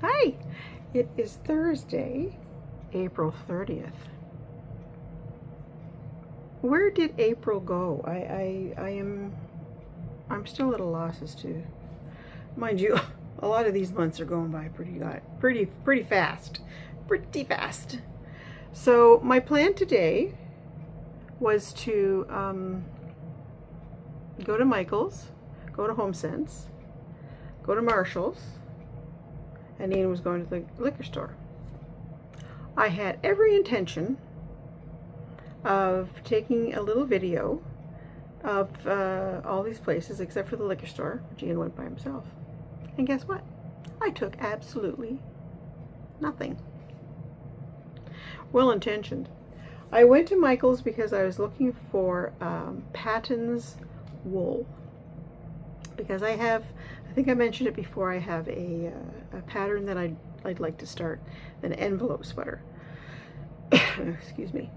Hi! It is Thursday, April 30th. Where did April go? I'm still at a loss as to, mind you, a lot of these months are going by pretty fast. Pretty fast. So my plan today was to go to Michael's, go to HomeSense, go to Marshall's, and Ian was going to the liquor store. I had every intention of taking a little video of all these places except for the liquor store, which Ian went by himself. And guess what? I took absolutely nothing. Well intentioned. I went to Michael's because I was looking for Patton's wool. Because I think I mentioned it before, I have a pattern that I'd like to start, an envelope sweater. Excuse me.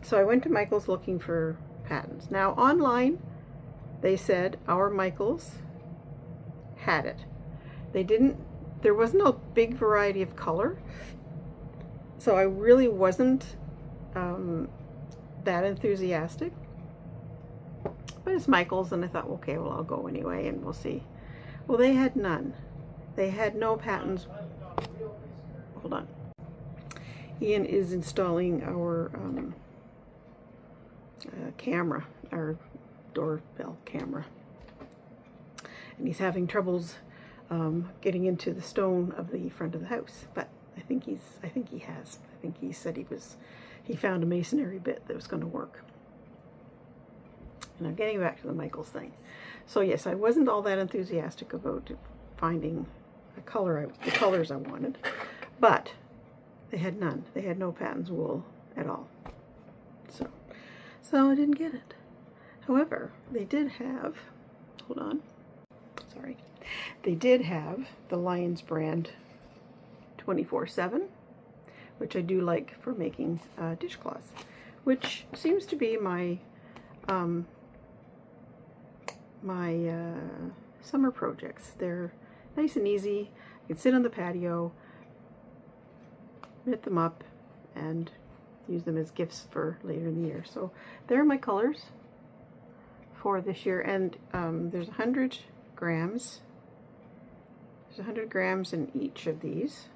So I went to Michael's looking for Pattons. Now online, they said our Michael's had it. There wasn't a big variety of color, so I really wasn't that enthusiastic. But it's Michael's, and I thought, okay, well, I'll go anyway, and we'll see. Well, they had none. They had no Pattons. Hold on. Ian is installing our camera, our doorbell camera. And he's having troubles getting into the stone of the front of the house. But I think he has. I think he said he found a masonry bit that was going to work. And I'm getting back to the Michael's thing. So yes, I wasn't all that enthusiastic about finding the colors I wanted, but they had none. They had no Patton's wool at all. So I didn't get it. However, they did have, hold on, sorry. They did have the Lions brand 24/7, which I do like for making dishcloths, which seems to be my summer projects. They're nice and easy. You can sit on the patio, knit them up, and use them as gifts for later in the year. So there are my colors for this year, and there's 100 grams. There's 100 grams in each of these.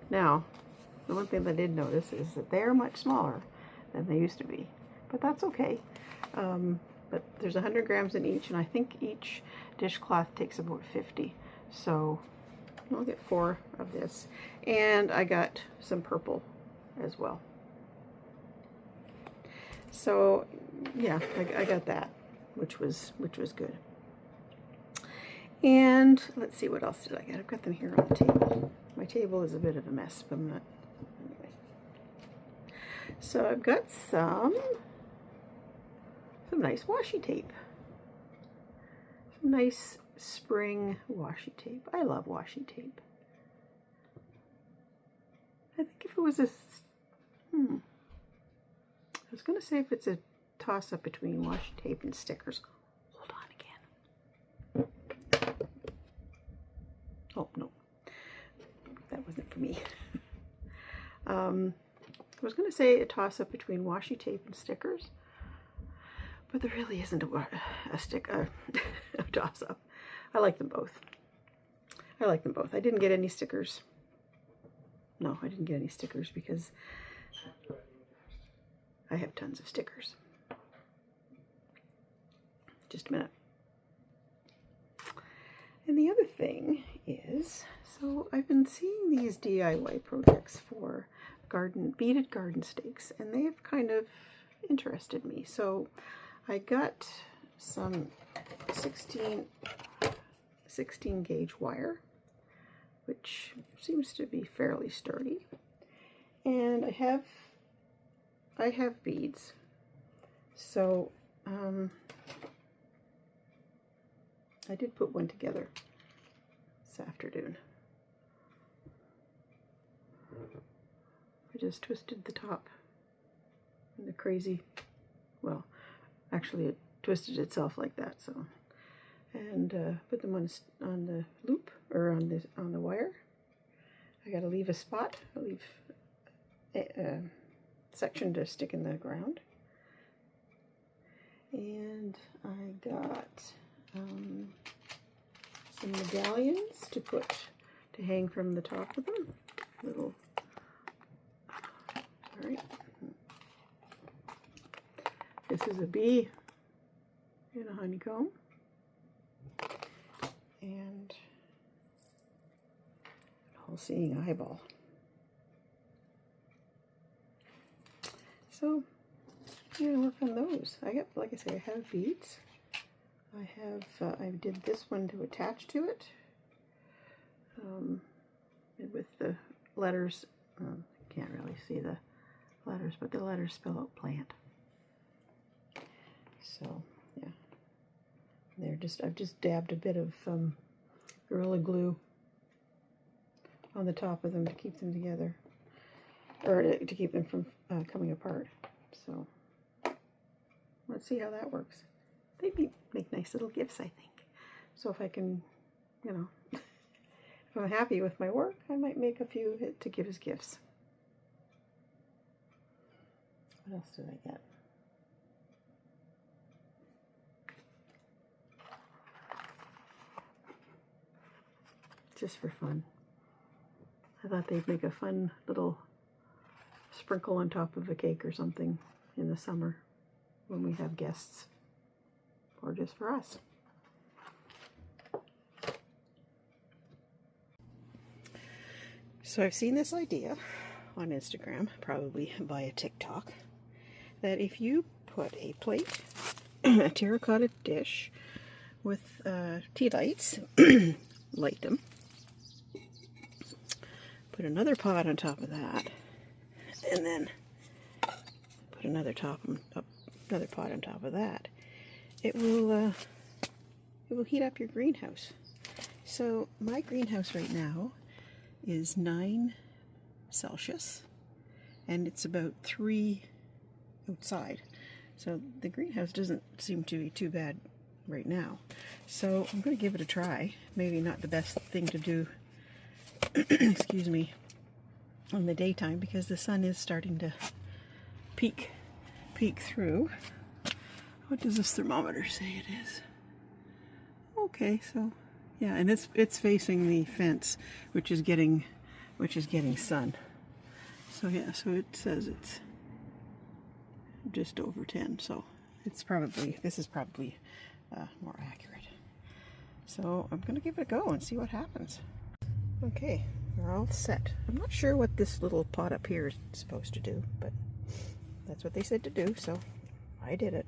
Now, the one thing that I did notice is that they're much smaller than they used to be, but that's okay. But there's 100 grams in each, and I think each dishcloth takes about 50. So I'll get 4 of this, and I got some purple as well. So yeah, I got that, which was good. And let's see, what else did I get? I've got them here on the table. My table is a bit of a mess, but I'm not, anyway. So I've got some nice washi tape. Some nice spring washi tape. I love washi tape. I think if it was I was going to say if it's a toss-up between washi tape and stickers. Hold on again. Oh, no. That wasn't for me. I was going to say a toss-up between washi tape and stickers, but there really isn't a toss-up. I like them both. I didn't get any stickers. No, I didn't get any stickers because I have tons of stickers. Just a minute. And the other thing is, so I've been seeing these DIY projects for beaded garden stakes, and they have kind of interested me. So I got some 16 gauge wire, which seems to be fairly sturdy. And I have beads. So I did put one together this afternoon. I just twisted the top in the crazy, well, actually it twisted itself like that, so, and put them on the loop or on the wire. I got to leave a spot. I'll leave a section to stick in the ground. And I got some medallions to hang from the top of them. Little, sorry. This is a bee in a honeycomb. And an all-seeing eyeball. So I'm gonna work on those. I got, like I say, I have beads. I did this one to attach to it, with the letters. Can't really see the letters, but the letters spell out plant. So yeah, I've just dabbed a bit of Gorilla Glue on the top of them to keep them together, or to keep them from coming apart. So let's see how that works. They'd make nice little gifts, I think. So if I can, you know, if I'm happy with my work, I might make a few to give as gifts. What else did I get? Just for fun. I thought they'd make a fun little sprinkle on top of a cake or something in the summer when we have guests, or just for us. So I've seen this idea on Instagram, probably via TikTok, that if you put a plate, a terracotta dish with tea lights, light them, put another pot on top of that, and then put another pot on top of that, it will heat up your greenhouse. So my greenhouse right now is 9 Celsius, and it's about 3 outside. So the greenhouse doesn't seem to be too bad right now. So I'm going to give it a try. Maybe not the best thing to do, excuse me, in the daytime, because the sun is starting to peek through. What does this thermometer say it is? Okay, so yeah, and it's facing the fence, which is getting sun. So yeah, so it says it's just over 10. So this is probably more accurate. So I'm gonna give it a go and see what happens. Okay, we're all set. I'm not sure what this little pot up here is supposed to do, but that's what they said to do, so I did it.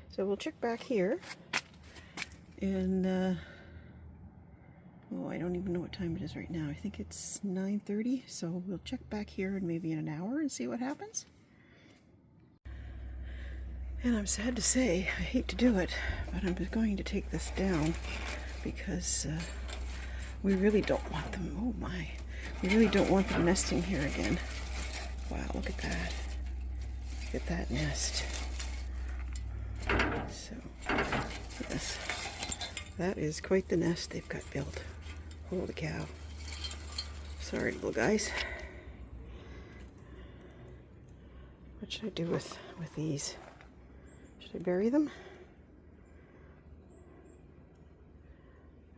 So we'll check back here, and oh, I don't even know what time it is right now. I think it's 9:30, so we'll check back here in maybe an hour and see what happens. And I'm sad to say, I hate to do it, but I'm just going to take this down because we really don't want them. Oh my, we really don't want them nesting here again. Wow, look at that. Look at that nest. So, yes, that is quite the nest they've got built. Holy cow. Sorry, little guys. What should I do with these? Should I bury them?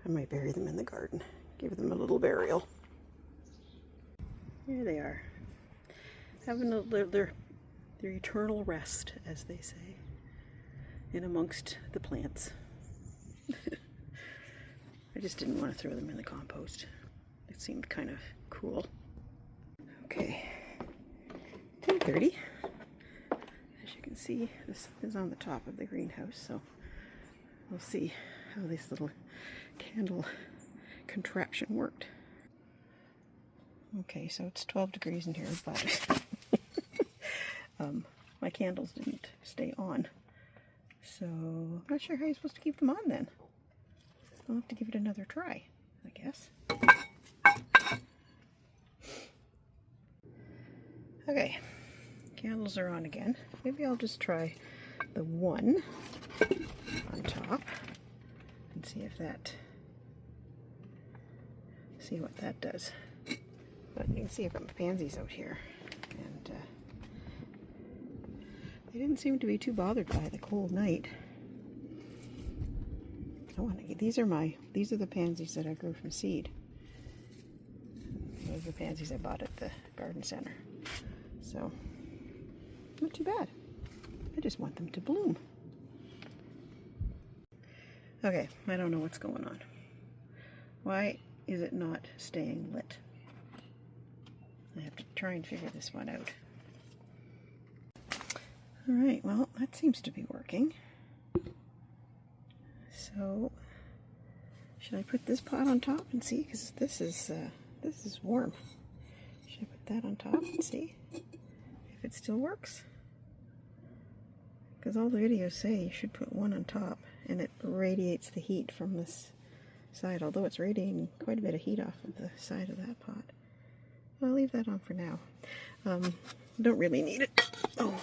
I might bury them in the garden. Give them a little burial. Here they are. Having their eternal rest, as they say, in amongst the plants. I just didn't want to throw them in the compost. It seemed kind of cool. Okay, 10:30. As you can see, the sun is on the top of the greenhouse, so we'll see how this little candle contraption worked. Okay, so it's 12 degrees in here, but my candles didn't stay on. So I'm not sure how you're supposed to keep them on then. I'll have to give it another try, I guess. Okay, candles are on again. Maybe I'll just try the one on top and see if that See what that does. But you can see I've got my pansies out here, and they didn't seem to be too bothered by the cold night. These are the pansies that I grew from seed. Those are the pansies I bought at the garden center. So, not too bad. I just want them to bloom. Okay, I don't know what's going on. Why is it not staying lit? I have to try and figure this one out. Alright, well, that seems to be working. So, should I put this pot on top and see? Because this is warm. Should I put that on top and see if it still works? Because all the videos say you should put one on top, and it radiates the heat from this side, although it's radiating quite a bit of heat off of the side of that pot. I'll leave that on for now. Don't really need it. Oh,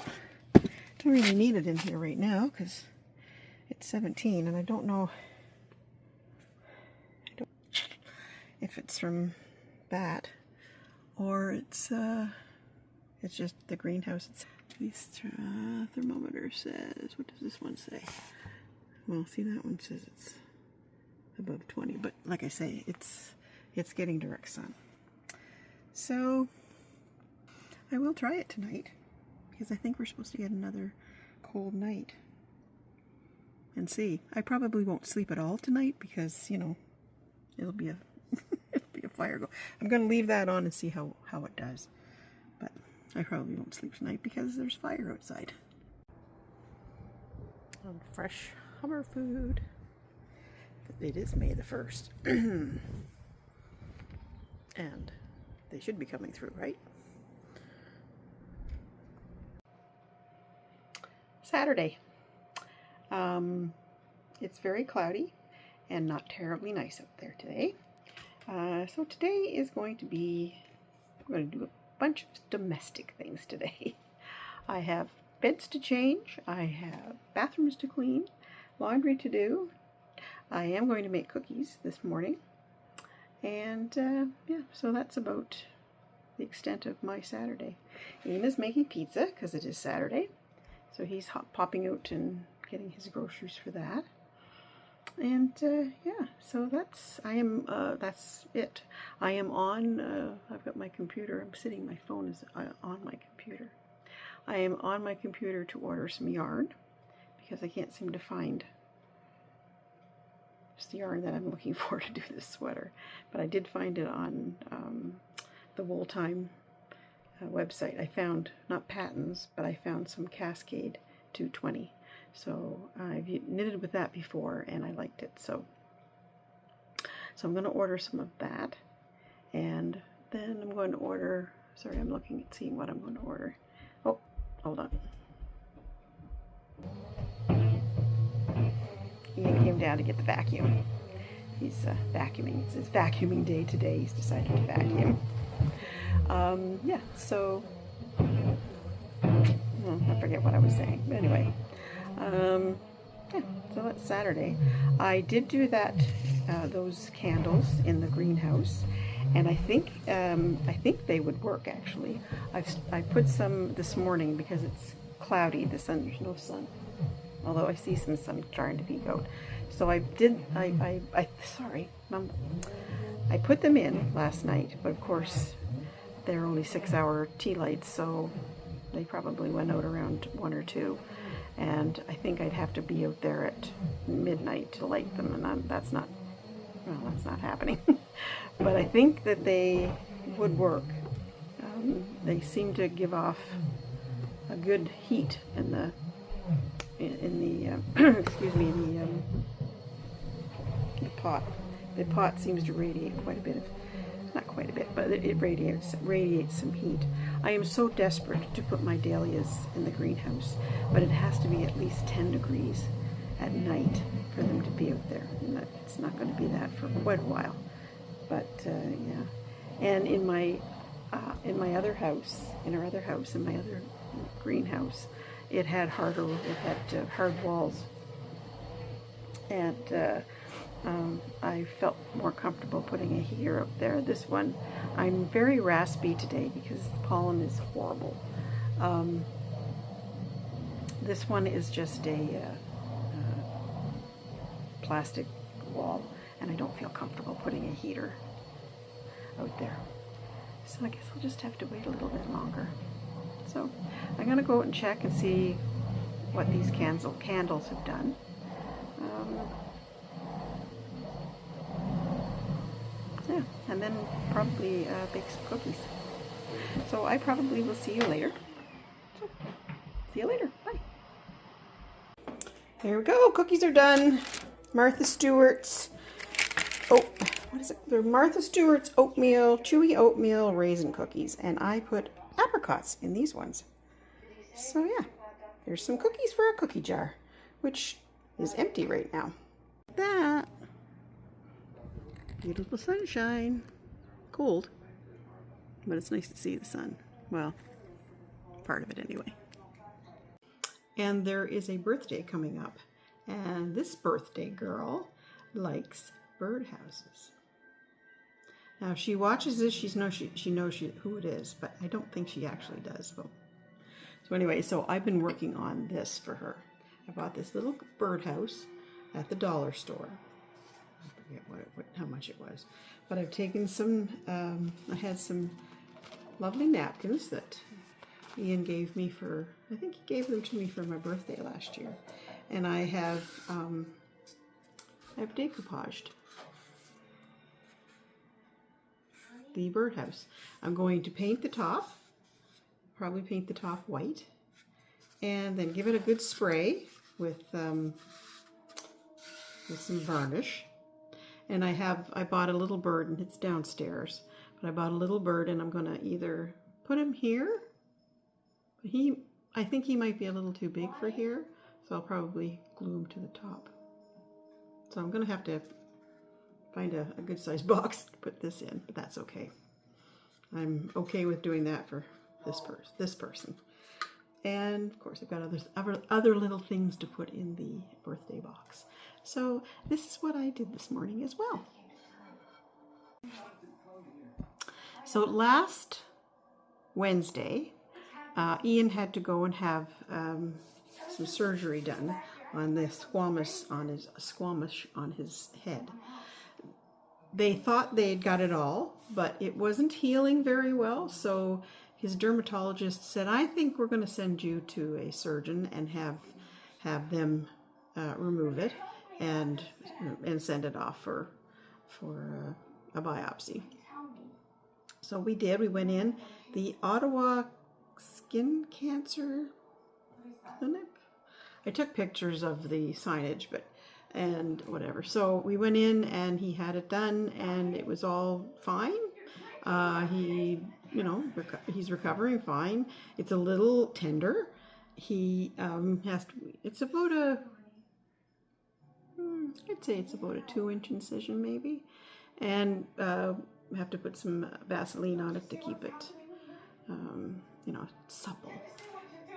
don't really need it in here right now because it's 17, and I don't know if it's from that or it's just the greenhouse. This thermometer says, what does this one say? Well, see, that one says it's above 20, but like I say, it's getting direct sun. So I will try it tonight because I think we're supposed to get another cold night. And see, I probably won't sleep at all tonight because, you know, it'll be a fire go. I'm going to leave that on and see how it does. But I probably won't sleep tonight because there's fire outside. On fresh Hummer food. It is May the 1st. And they should be coming through, right? Saturday. It's very cloudy and not terribly nice out there today. So today is going to be, I'm going to do a bunch of domestic things today. I have beds to change, I have bathrooms to clean, laundry to do. I am going to make cookies this morning. And yeah, so that's about the extent of my Saturday. Ian is making pizza because it is Saturday. So he's popping out and getting his groceries for that. And yeah, so that's it. I am on, I've got my computer, my phone is on my computer. I am on my computer to order some yarn because I can't seem to find just the yarn that I'm looking for to do this sweater. But I did find it on the Wool Time website. I found, not patterns, but I found some Cascade 220. So I've knitted with that before and I liked it. So I'm going to order some of that. And then I'm going to order, sorry, I'm looking at seeing what I'm going to order. Oh, hold on. Ian came down to get the vacuum. He's vacuuming. It's his vacuuming day today. He's decided to vacuum. Yeah, so I forget what I was saying. But anyway, yeah, so that's Saturday. I did do that, those candles in the greenhouse, and I think they would work actually. I put some this morning because it's cloudy. The sun, there's no sun. Although I see some sun trying to peek out. So I put them in last night, but of course they're only 6-hour tea lights, so they probably went out around 1 or 2. And I think I'd have to be out there at midnight to light them, and that's not happening. But I think that they would work. They seem to give off a good heat in the excuse me, the pot. The pot seems to radiate quite a bit of, not quite a bit, but it radiates some heat. I am so desperate to put my dahlias in the greenhouse, but it has to be at least 10 degrees at night for them to be out there. And it's not going to be that for quite a while. But yeah, and in my other house, in my other greenhouse, it had hard walls, and I felt more comfortable putting a heater up there. This one, I'm very raspy today because the pollen is horrible. This one is just a plastic wall, and I don't feel comfortable putting a heater out there. So I guess I'll just have to wait a little bit longer. So I'm going to go out and check and see what these candles have done. Yeah, and then probably bake some cookies. So I probably will see you later. So, see you later. Bye. There we go. Cookies are done. Martha Stewart's. Oh, what is it? They're Martha Stewart's oatmeal, chewy oatmeal raisin cookies. And I put apricots in these ones. So yeah, there's some cookies for our cookie jar, which is empty right now. That. Beautiful sunshine. Cold, but it's nice to see the sun. Well, part of it anyway. And there is a birthday coming up. And this birthday girl likes birdhouses. Now, if she watches this, she knows who it is, but I don't think she actually does. So anyway, so I've been working on this for her. I bought this little birdhouse at the dollar store. I forget how much it was. But I've taken some, I had some lovely napkins that Ian gave me for, I think he gave them to me for my birthday last year. And I have decoupaged the birdhouse. I'm going to paint the top, probably paint the top white, and then give it a good spray with some varnish. And I bought a little bird, and it's downstairs, but I bought a little bird, and I'm going to either put him here, but I think he might be a little too big for here, so I'll probably glue him to the top. So I'm going to have to find a good sized box to put this in, but that's okay. I'm okay with doing that for this person. And of course I've got other little things to put in the birthday box. So this is what I did this morning as well. So last Wednesday, Ian had to go and have some surgery done on the squamous on his head. They thought they had got it all, but it wasn't healing very well, so his dermatologist said, I think we're going to send you to a surgeon and have them remove it and send it off for a biopsy. So we did. We went in the Ottawa Skin Cancer Clinic. I took pictures of the signage, and whatever. So we went in and he had it done, and it was all fine. He's recovering fine. It's a little tender. He it's about I'd say it's about a 2-inch incision maybe, and have to put some Vaseline on it to keep it, supple.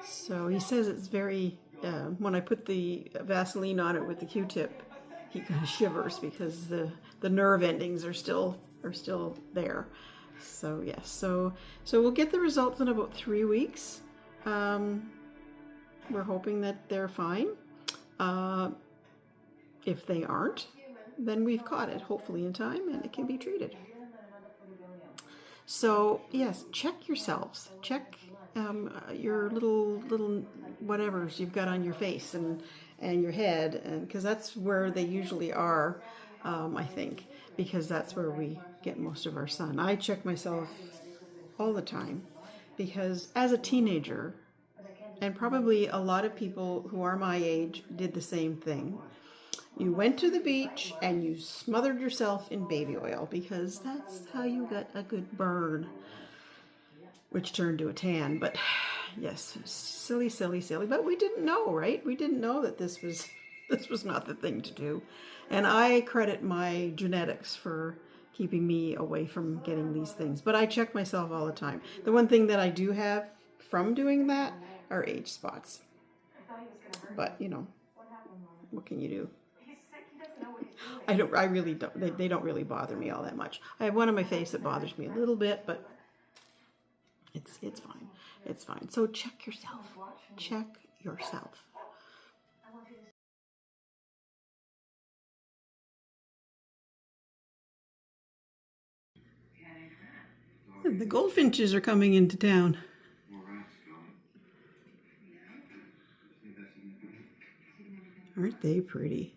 So he says it's very. When I put the Vaseline on it with the Q-tip, he kind of shivers because the nerve endings are still there. So yes, so we'll get the results in about 3 weeks. We're hoping that they're fine. If they aren't, then we've caught it, hopefully in time, and it can be treated. So yes, check yourselves. Check your little whatevers you've got on your face and your head, and because that's where they usually are, I think, because that's where we get most of our sun. I check myself all the time because as a teenager, and probably a lot of people who are my age did the same thing. You went to the beach and you smothered yourself in baby oil because that's how you got a good burn, which turned to a tan. But yes, silly. But we didn't know, right? We didn't know that this was not the thing to do. And I credit my genetics for keeping me away from getting these things. But I check myself all the time. The one thing that I do have from doing that are age spots. But, what can you do? I really don't, they don't really bother me all that much. I have one on my face that bothers me a little bit, but it's fine. It's fine. So check yourself. Check yourself. The goldfinches are coming into town. Aren't they pretty?